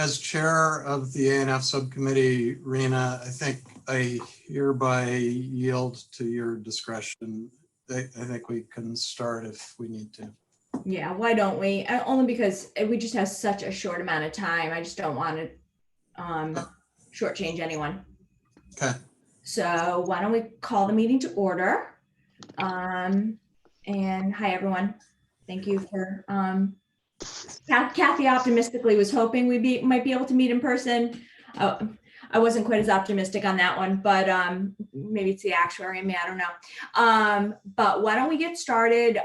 As chair of the A&F subcommittee, Rena, I think I hereby yield to your discretion. I think we can start if we need to. Yeah, why don't we? Only because we just have such a short amount of time. I just don't want to shortchange anyone. Okay. So why don't we call the meeting to order? And hi, everyone. Thank you for, Kathy optimistically was hoping we might be able to meet in person. I wasn't quite as optimistic on that one, but maybe it's the actuary in me, I don't know. But why don't we get started?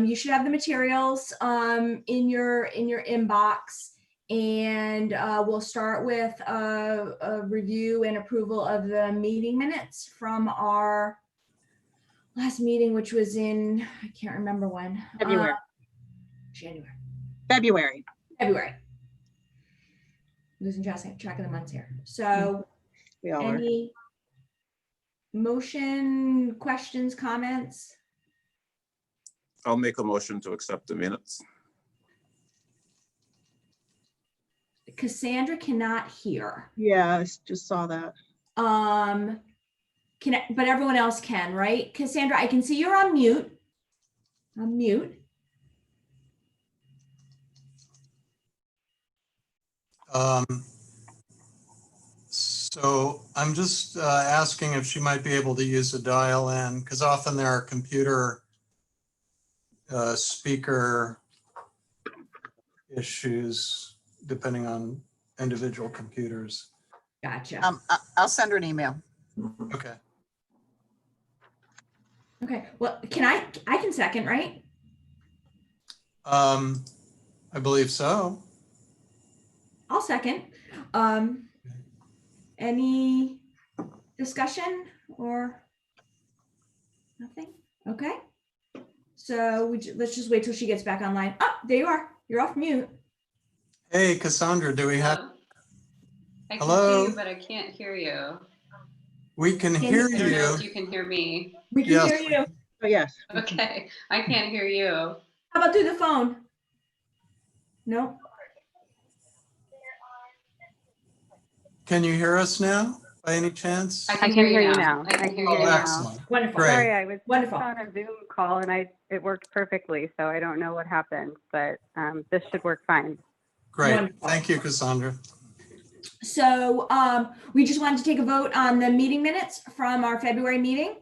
You should have the materials in your inbox, and we'll start with a review and approval of the meeting minutes from our last meeting, which was in, I can't remember when. February. January. February. Losing track of the months here. So We all are. any motion, questions, comments? I'll make a motion to accept the minutes. Cassandra cannot hear. Yeah, I just saw that. But everyone else can, right? Cassandra, I can see you're on mute. So I'm just asking if she might be able to use a dial in, because often there are computer speaker issues depending on individual computers. Gotcha. I'll send her an email. Okay. Okay. Well, I can second, right? I believe so. I'll second. Any discussion or nothing? Okay. So let's just wait till she gets back online. Oh, there you are. You're off mute. Hey, Cassandra, do we have? I can Hello? see you, but I can't hear you. We can Can hear I don't know you. if you can hear me. We can Yes. hear you. Oh, yes. Okay, I can't hear you. How about through the phone? No. Can you hear us now by any chance? I can hear you now. I can hear Oh, you now. excellent. Wonderful. Great. Sorry, I was Wonderful. just on a Zoom call and it worked perfectly, so I don't know what happened, but this should work fine. Great. Wonderful. Thank you, Cassandra. So we just wanted to take a vote on the meeting minutes from our February meeting.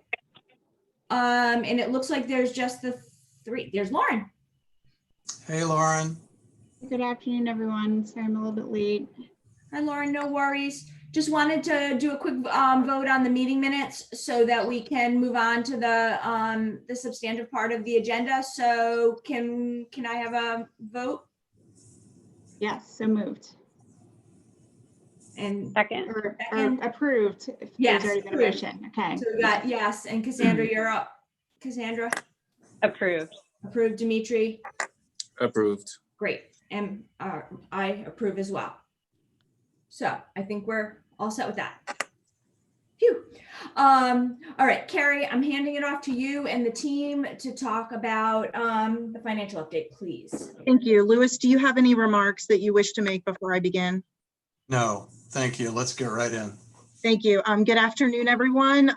And it looks like there's just the three. There's Lauren. Hey, Lauren. Good afternoon, everyone. Sorry, I'm a little bit late. Hi, Lauren. No worries. Just wanted to do a quick vote on the meeting minutes so that we can move on to the substantive part of the agenda. So can I have a vote? Yes, so moved. And Second. Or Second. approved. If Yes, there's already been a approved. motion. Okay. so we got yes, and Cassandra, you're up. Cassandra, Approved. approved. Dimitri, Approved. great. And I approve as well. So I think we're all set with that. Phew. All right, Carrie, I'm handing it off to you and the team to talk about the financial update, please. Thank you. Louis, do you have any remarks that you wish to make before I begin? No, thank you. Let's get right in. Thank you. Good afternoon, everyone.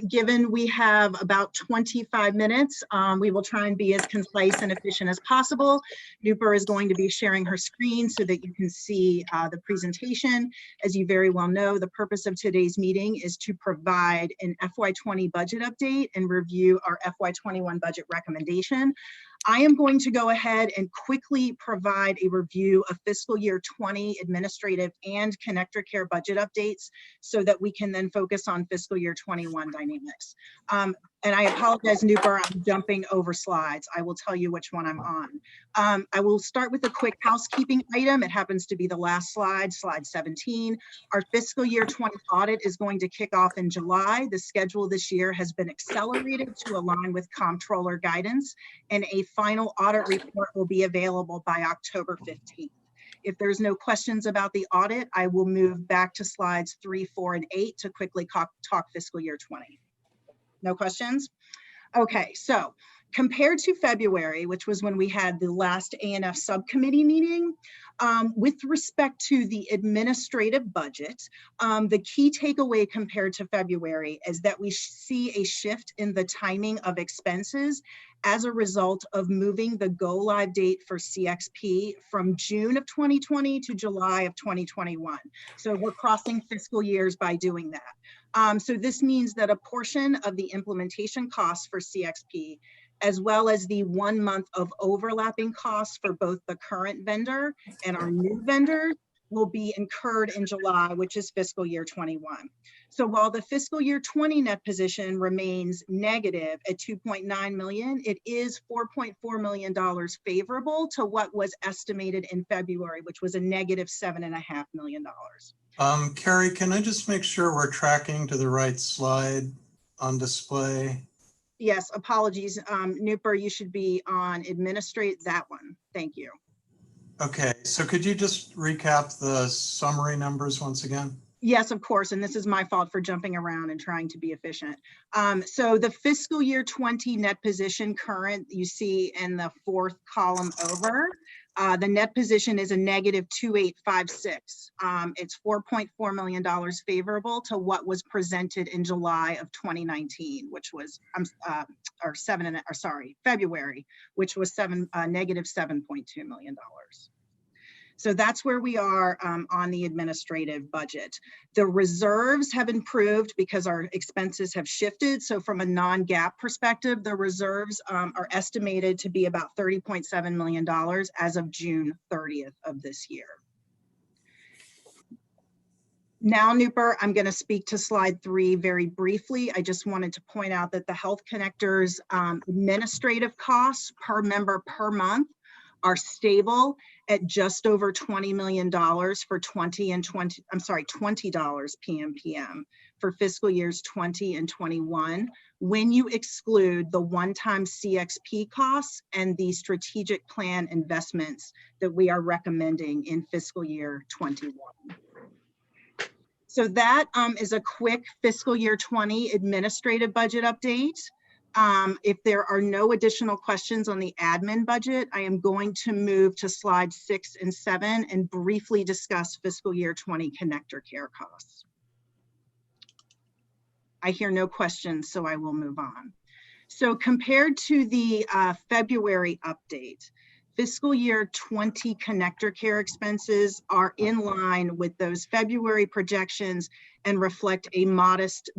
Given we have about 25 minutes, we will try and be as concise and efficient as possible. Nooper is going to be sharing her screen so that you can see the presentation. As you very well know, the purpose of today's meeting is to provide an FY20 budget update and review our FY21 budget recommendation. I am going to go ahead and quickly provide a review of fiscal year 20 administrative and connector care budget updates so that we can then focus on fiscal year 21 dynamics. And I apologize, Nooper, I'm jumping over slides. I will tell you which one I'm on. I will start with a quick housekeeping item. It happens to be the last slide, slide 17. Our fiscal year 20 audit is going to kick off in July. The schedule this year has been accelerated to align with comptroller guidance, and a final audit report will be available by October 15th. If there's no questions about the audit, I will move back to slides 3, 4, and 8 to quickly talk fiscal year 20. No questions? Okay, so Compared to February, which was when we had the last ANF subcommittee meeting, with respect to the administrative budget, the key takeaway compared to February is that we see a shift in the timing of expenses as a result of moving the go live date for CXP from June of 2020 to July of 2021. So we're crossing fiscal years by doing that. So this means that a portion of the implementation costs for CXP, as well as the 1 month of overlapping costs for both the current vendor and our new vendors, will be incurred in July, which is fiscal year 21. So while the fiscal year 20 net position remains negative at 2.9 million, it is $4.4 million favorable to what was estimated in February, which was a negative $7.5 million. Carrie, can I just make sure we're tracking to the right slide on display? Yes, apologies. Nooper, you should be on administrate that one. Thank you. Okay, so could you just recap the summary numbers once again? Yes, of course, and this is my fault for jumping around and trying to be efficient. So the fiscal year 20 net position current you see in the fourth column over, the net position is a negative 2,856. It's $4.4 million favorable to what was presented in July of 2019, which was February, which was negative $7.2 million. So that's where we are on the administrative budget. The reserves have improved because our expenses have shifted. So from a non-GAAP perspective, the reserves are estimated to be about $30.7 million as of June 30th of this year. Now, Nooper, I'm going to speak to slide 3 very briefly. I just wanted to point out that the Health Connectors administrative costs per member per month are stable at just over $20 million for $20 PMPM for fiscal years 20 and 21, when you exclude the one-time CXP costs and the strategic plan investments that we are recommending in fiscal year 21. So that is a quick fiscal year 20 administrative budget update. If there are no additional questions on the admin budget, I am going to move to slides 6 and 7 and briefly discuss fiscal year 20 connector care costs. I hear no questions, so I will move on. So compared to the February update, fiscal year 20 connector care expenses are in line with those February projections and reflect a modest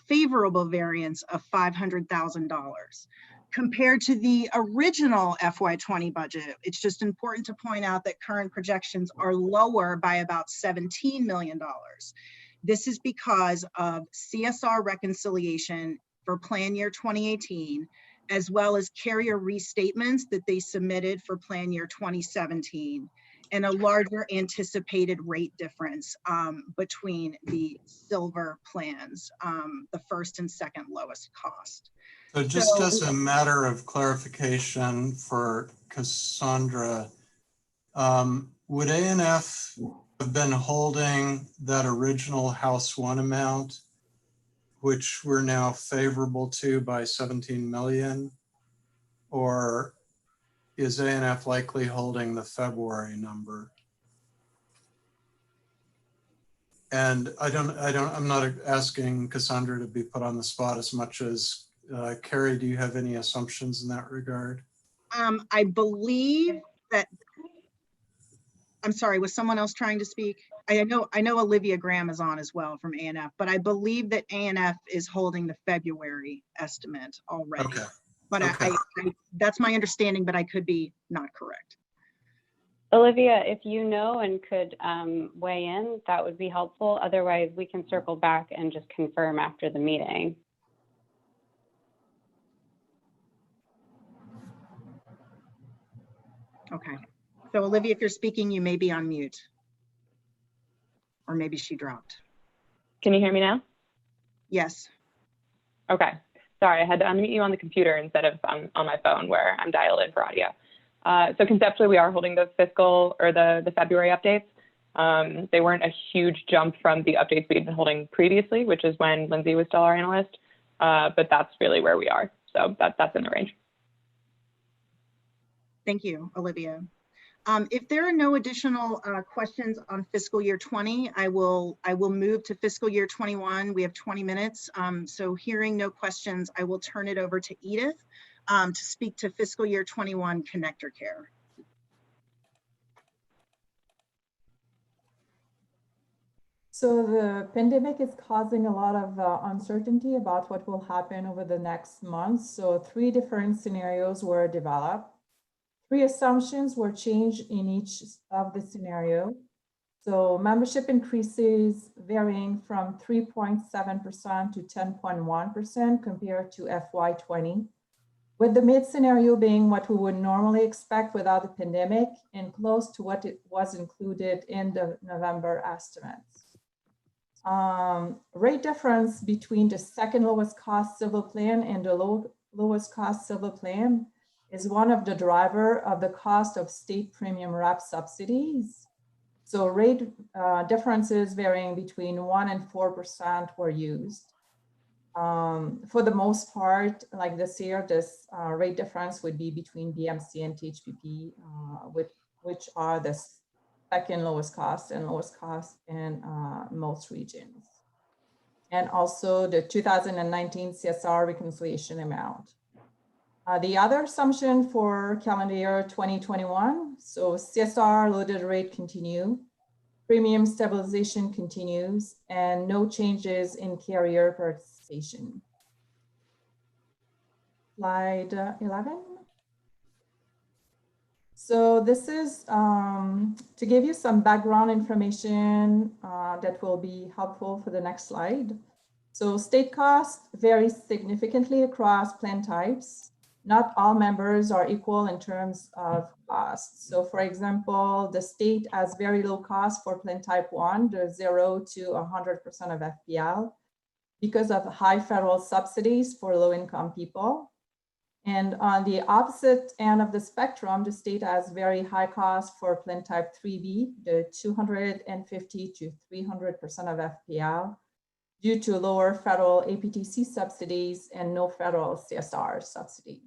favorable variance of $500,000. Compared to the original FY20 budget, it's just important to point out that current projections are lower by about $17 million. This is because of CSR reconciliation for plan year 2018, as well as carrier restatements that they submitted for plan year 2017, and a larger anticipated rate difference between the silver plans, the first and second lowest cost. So just as a matter of clarification for Cassandra, would ANF have been holding that original House 1 amount, which we're now favorable to by 17 million, or is ANF likely holding the February number? And I'm not asking Cassandra to be put on the spot as much as Carrie, do you have any assumptions in that regard? I believe that, I'm sorry, was someone else trying to speak? I know Olivia Graham is on as well from ANF, but I believe that ANF is holding the February estimate already. Okay. But Okay. I that's my understanding, but I could be not correct. Olivia, if you know and could weigh in, that would be helpful. Otherwise, we can circle back and just confirm after the meeting. Okay. So Olivia, if you're speaking, you may be on mute. Or maybe she dropped. Can you hear me now? Yes. Okay. Sorry, I had to unmute you on the computer instead of on my phone where I'm dialed in for audio. So conceptually, we are holding the fiscal or the February updates. They weren't a huge jump from the updates we'd been holding previously, which is when Lindsay was still our analyst. But that's really where we are. So that's in the range. Thank you, Olivia. If there are no additional questions on fiscal year 20, I will move to fiscal year 21. We have 20 minutes. So hearing no questions, I will turn it over to Edith to speak to fiscal year 21 connector care. So the pandemic is causing a lot of uncertainty about what will happen over the next month. So 3 different scenarios were developed. 3 assumptions were changed in each of the scenario. So membership increases varying from 3.7% to 10.1% compared to FY20, with the mid scenario being what we would normally expect without the pandemic and close to what it was included in the November estimates. Rate difference between the second lowest cost civil plan and the lowest cost civil plan is one of the driver of the cost of state premium RAP subsidies. So rate differences varying between 1% and 4% were used. For the most part, like this year, this rate difference would be between BMC and THPP, which are the second lowest cost and lowest cost in most regions. And also the 2019 CSR reconciliation amount. The other assumption for calendar year 2021, so CSR loaded rate continue, premium stabilization continues, and no changes in carrier participation. Slide 11. So this is to give you some background information that will be helpful for the next slide. So state costs vary significantly across plan types. Not all members are equal in terms of costs. So for example, the state has very low cost for plan type 1, the 0 to 100% of FPL, because of high federal subsidies for low income people. And on the opposite end of the spectrum, the state has very high cost for plan type 3B, the 250 to 300% of FPL, due to lower federal APTC subsidies and no federal CSR subsidies.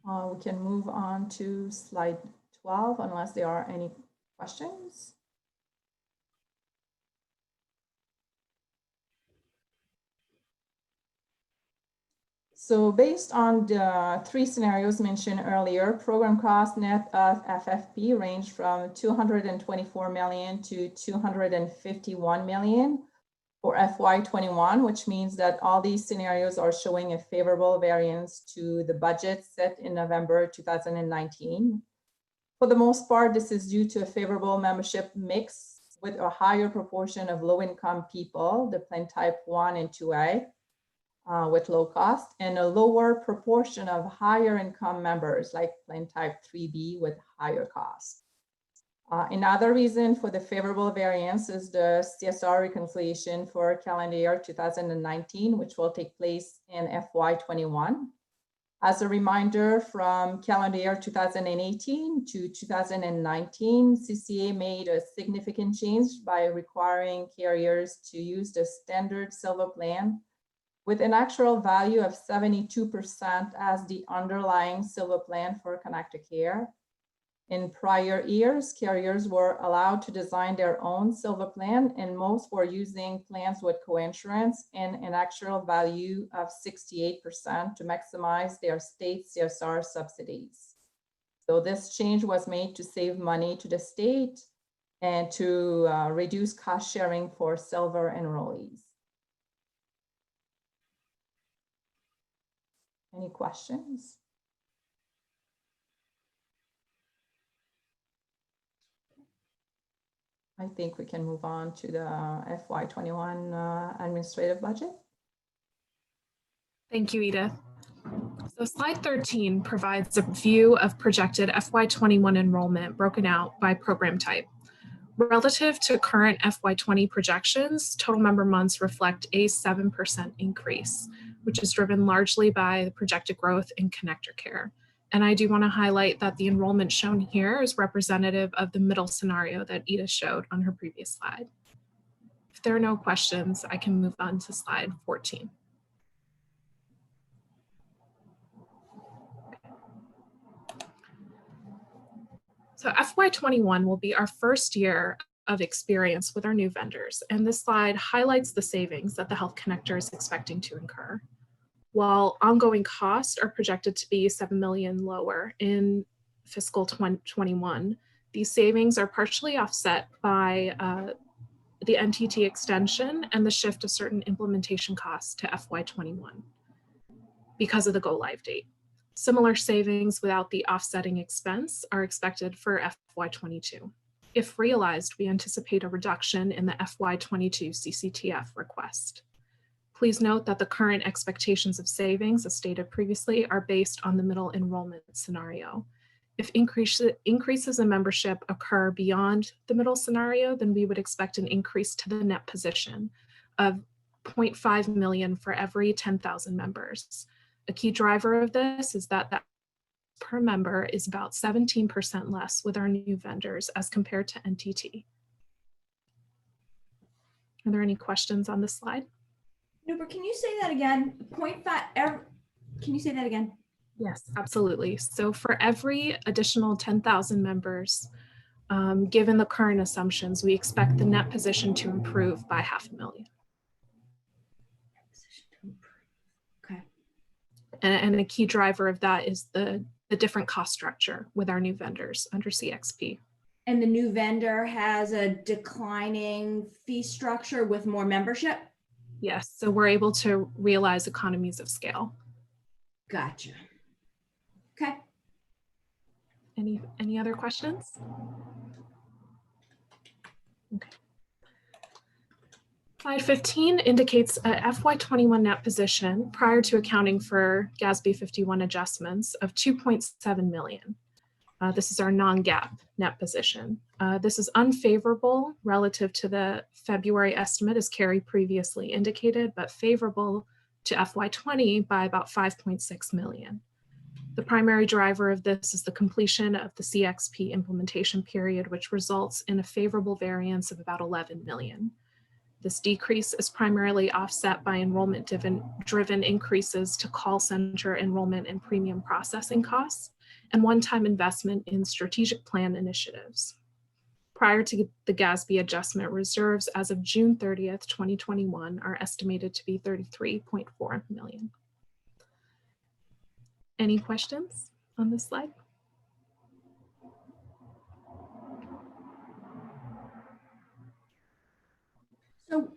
We can move on to slide 12 unless there are any questions. So based on the 3 scenarios mentioned earlier, program cost net of FFP range from 224 million to 251 million for FY21, which means that all these scenarios are showing a favorable variance to the budget set in November 2019. For the most part, this is due to a favorable membership mix with a higher proportion of low-income people, the plan type 1 and 2A, with low cost, and a lower proportion of higher income members like plan type 3B with higher cost. Another reason for the favorable variance is the CSR reconciliation for calendar year 2019, which will take place in FY21. As a reminder, from calendar year 2018 to 2019, CCA made a significant change by requiring carriers to use the standard silver plan with an actual value of 72% as the underlying silver plan for connected care. In prior years, carriers were allowed to design their own silver plan, and most were using plans with coinsurance and an actual value of 68% to maximize their state CSR subsidies. So this change was made to save money to the state and to reduce cost sharing for silver enrollees. Any questions? I think we can move on to the FY21 administrative budget. Thank you, Edith. So slide 13 provides a view of projected FY21 enrollment broken out by program type. Relative to current FY20 projections, total member months reflect a 7% increase, which is driven largely by the projected growth in connector care. And I do want to highlight that the enrollment shown here is representative of the middle scenario that Edith showed on her previous slide. there are no questions, I can move on to slide 14. So FY21 will be our first year of experience with our new vendors, and this slide highlights the savings that the Health Connector is expecting to incur. While ongoing costs are projected to be $7 million lower in fiscal 2021, these savings are partially offset by the NTT extension and the shift of certain implementation costs to FY21 because of the go live date. Similar savings without the offsetting expense are expected for FY22. If realized, we anticipate a reduction in the FY22 CCTF request. Please note that the current expectations of savings, as stated previously, are based on the middle enrollment scenario. If increases in membership occur beyond the middle scenario, then we would expect an increase to the net position of 0.5 million for every 10,000 members. A key driver of this is that per member is about 17% less with our new vendors as compared to NTT. Are there any questions on this slide? Nuber, can you say that again? 0.5, can you say that again? Yes, absolutely. So for every additional 10,000 members, given the current assumptions, we expect the net position to improve by $500,000. Okay. And a key driver of that is the different cost structure with our new vendors under CXP. And the new vendor has a declining fee structure with more membership? Yes, so we're able to realize economies of scale. Gotcha. Okay. Any other questions? Okay. Slide 15 indicates a FY21 net position prior to accounting for GASB 51 adjustments of 2.7 million. This is our non-GAAP net position. This is unfavorable relative to the February estimate, as Carrie previously indicated, but favorable to FY20 by about 5.6 million. The primary driver of this is the completion of the CXP implementation period, which results in a favorable variance of about 11 million. This decrease is primarily offset by enrollment-driven increases to call center enrollment and premium processing costs, and one-time investment in strategic plan initiatives. Prior to the GASB adjustment, reserves as of June 30th, 2021 are estimated to be 33.4 million. Any questions on this slide? So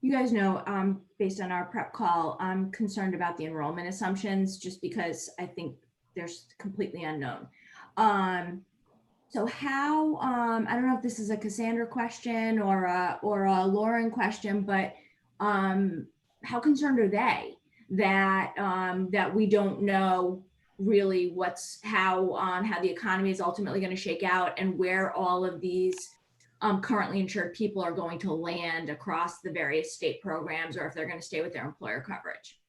you guys know, based on our prep call, I'm concerned about the enrollment assumptions just because I think they're completely unknown. So how, I don't know if this is a Cassandra question or a Lauren question, but how concerned are they that that we don't know really how the economy is ultimately going to shake out and where all of these currently insured people are going to land across the various state programs, or if they're going to stay with their employer coverage?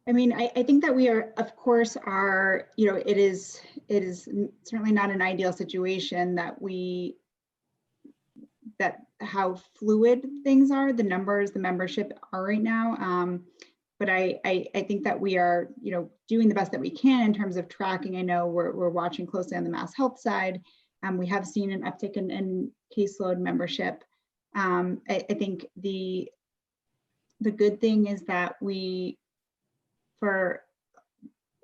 I mean, I think that we are, of course, it is certainly not an ideal situation that how fluid things are, the numbers, the membership are right now. But I think that we are, doing the best that we can in terms of tracking. I know we're watching closely on the Mass Health side. We have seen an uptick in caseload membership. I think the good thing is that for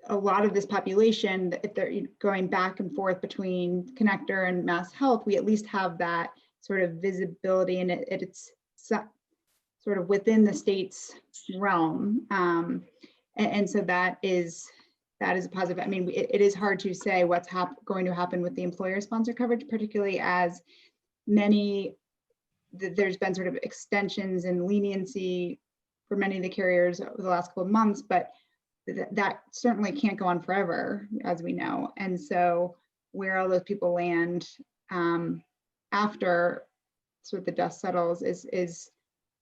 a lot of this population, if they're going back and forth between Connector and Mass Health, we at least have that sort of visibility, and it's sort of within the state's realm. And so that is a positive. I mean, it is hard to say what's going to happen with the employer sponsor coverage, particularly as there's been sort of extensions and leniency for many of the carriers over the last couple of months, but that certainly can't go on forever, as we know. And so where all those people land after sort of the dust settles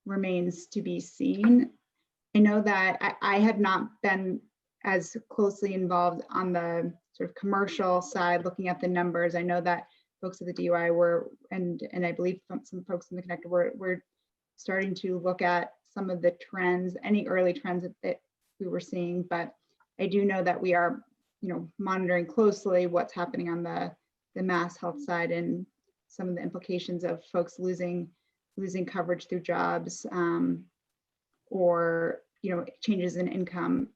remains to be seen. I know that I have not been as closely involved on the sort of commercial side looking at the numbers. I know that folks at the DUI were, and I believe some folks in the connector were starting to look at some of the trends, any early trends that we were seeing. But I do know that we are, monitoring closely what's happening on the mass health side and some of the implications of folks losing coverage through jobs, or changes in income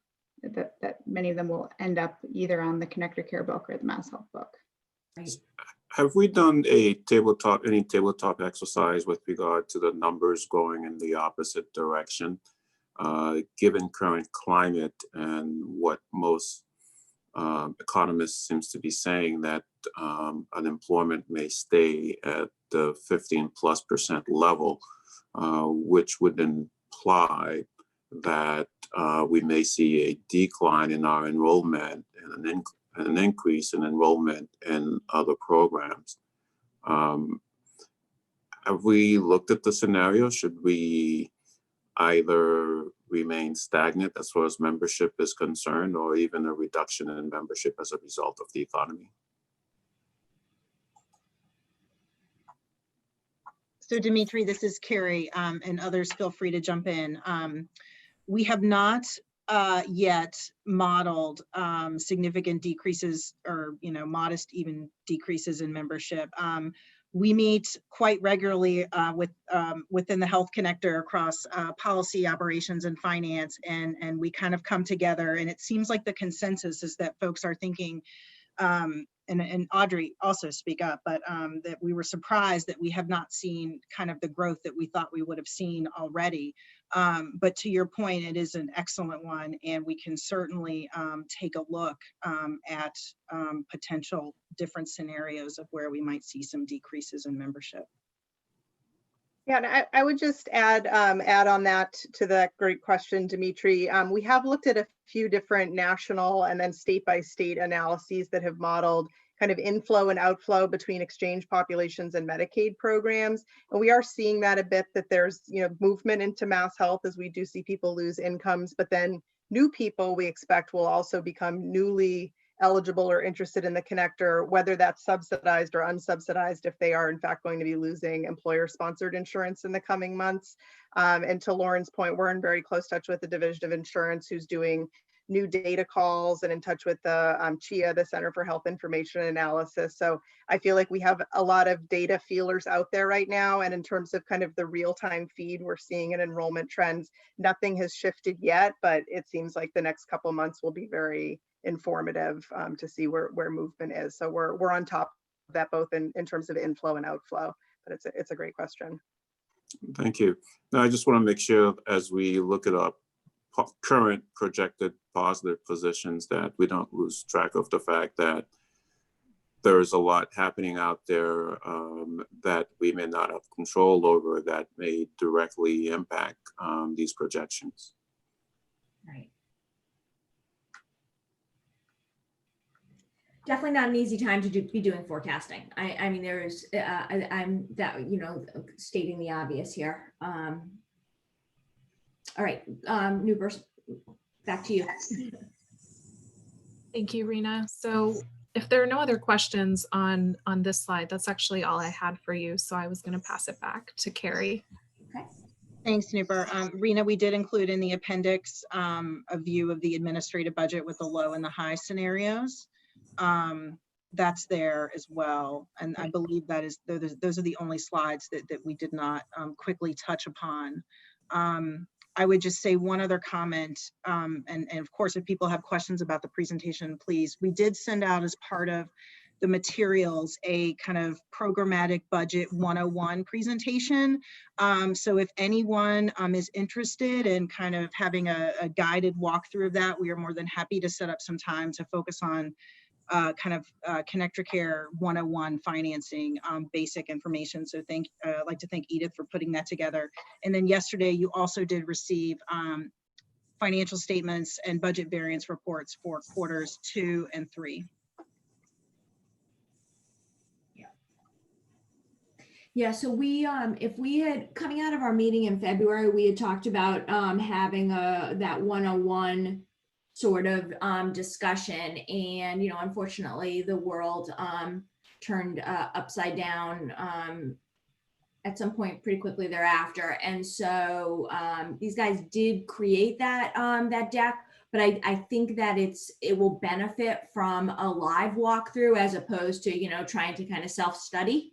that many of them will end up either on the connector care book or the mass health book. Right. Have we done any tabletop exercise with regard to the numbers going in the opposite direction, given current climate and what most economists seems to be saying, that unemployment may stay at the 15+% level, which would imply that we may see a decline in our enrollment and an increase in enrollment in other programs. Have we looked at the scenario? Should we either remain stagnant as far as membership is concerned, or even a reduction in membership as a result of the economy? So Dimitri, this is Carrie, and others feel free to jump in. We have not yet modeled significant decreases or modest even decreases in membership. We meet quite regularly within the Health Connector across policy, operations, and finance, and we kind of come together, and it seems like the consensus is that folks are thinking, and Audrey also speak up, but that we were surprised that we have not seen kind of the growth that we thought we would have seen already. But to your point, it is an excellent one, and we can certainly take a look at potential different scenarios of where we might see some decreases in membership. Yeah, and I would just add on that to that great question, Dimitri. We have looked at a few different national and then state by state analyses that have modeled kind of inflow and outflow between exchange populations and Medicaid programs. And we are seeing that a bit, that there's movement into mass health as we do see people lose incomes, but then new people we expect will also become newly eligible or interested in the connector, whether that's subsidized or unsubsidized, if they are in fact going to be losing employer-sponsored insurance in the coming months. And to Lauren's point, we're in very close touch with the Division of Insurance, who's doing new data calls and in touch with the CHIA, the Center for Health Information Analysis. So I feel like we have a lot of data feelers out there right now. And in terms of kind of the real-time feed we're seeing in enrollment trends, nothing has shifted yet, but it seems like the next couple months will be very informative to see where movement is. So we're on top of that, both in terms of inflow and outflow, but it's a great question. Thank you. Now, I just want to make sure as we look at our current projected positive positions that we don't lose track of the fact that there's a lot happening out there that we may not have control over that may directly impact these projections. Right. Definitely not an easy time to be doing forecasting. I mean, there's, I'm that, stating the obvious here. All right, new person, back to you. Thank you, Rena. So if there are no other questions on this slide, that's actually all I had for you. So I was going to pass it back to Carrie. Okay. Thanks, Nuper. Rena, we did include in the appendix a view of the administrative budget with the low and the high scenarios. That's there as well. And I believe that is, those are the only slides that we did not quickly touch upon. I would just say one other comment, and of course, if people have questions about the presentation, please, we did send out as part of the materials a kind of programmatic budget 101 presentation. So if anyone is interested in kind of having a guided walkthrough of that, we are more than happy to set up some time to focus on Connector Care 101 financing, basic information. So I'd like to thank Edith for putting that together. And then yesterday you also did receive financial statements and budget variance reports for quarters 2 and 3. Yeah, so we, if we had, coming out of our meeting in February, we had talked about having that 101 sort of discussion, and unfortunately the world turned upside down at some point pretty quickly thereafter. And so these guys did create that that deck, but I think that it will benefit from a live walkthrough as opposed to, you know, trying to kind of self-study.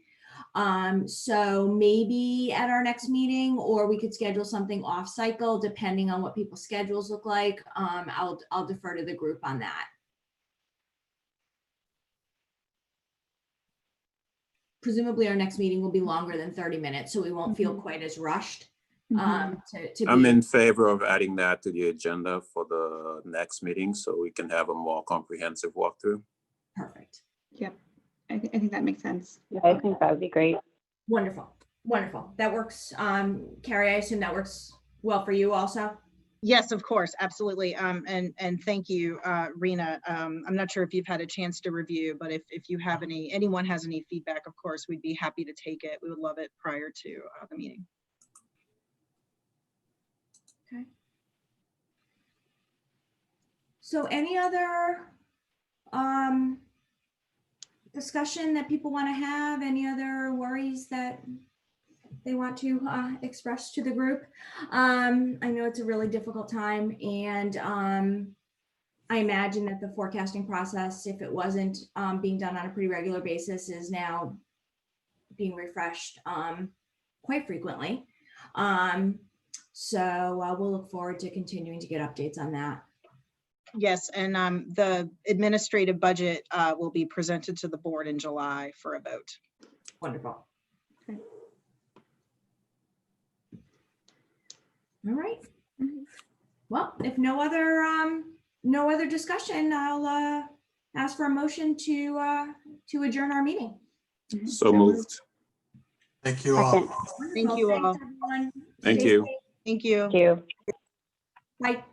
So maybe at our next meeting, or we could schedule something off cycle depending on what people's schedules look like. I'll defer to the group on that. Presumably our next meeting will be longer than 30 minutes, so we won't feel quite as rushed. To I'm be- in favor of adding that to the agenda for the next meeting so we can have a more comprehensive walkthrough. Perfect. Yep. I think that makes sense. Yeah, I think that would be great. Wonderful. Wonderful. That works. Carrie, I assume that works well for you also? Yes, of course, absolutely. And thank you, Rena. I'm not sure if you've had a chance to review, but if you have anyone has any feedback, of course, we'd be happy to take it. We would love it prior to the meeting. Okay. So any other discussion that people want to have? Any other worries that they want to express to the group? I know it's a really difficult time, and I imagine that the forecasting process, if it wasn't being done on a pretty regular basis, is now being refreshed quite frequently. So we'll look forward to continuing to get updates on that. Yes, and the administrative budget will be presented to the board in July for a vote. Wonderful. Okay. All right. Well, if no other discussion, I'll ask for a motion to adjourn our meeting. So moved. Thank you all. Second. Thank you all. Thanks, everyone. Thank Stay you. safe. Thank you. Thank you. Bye.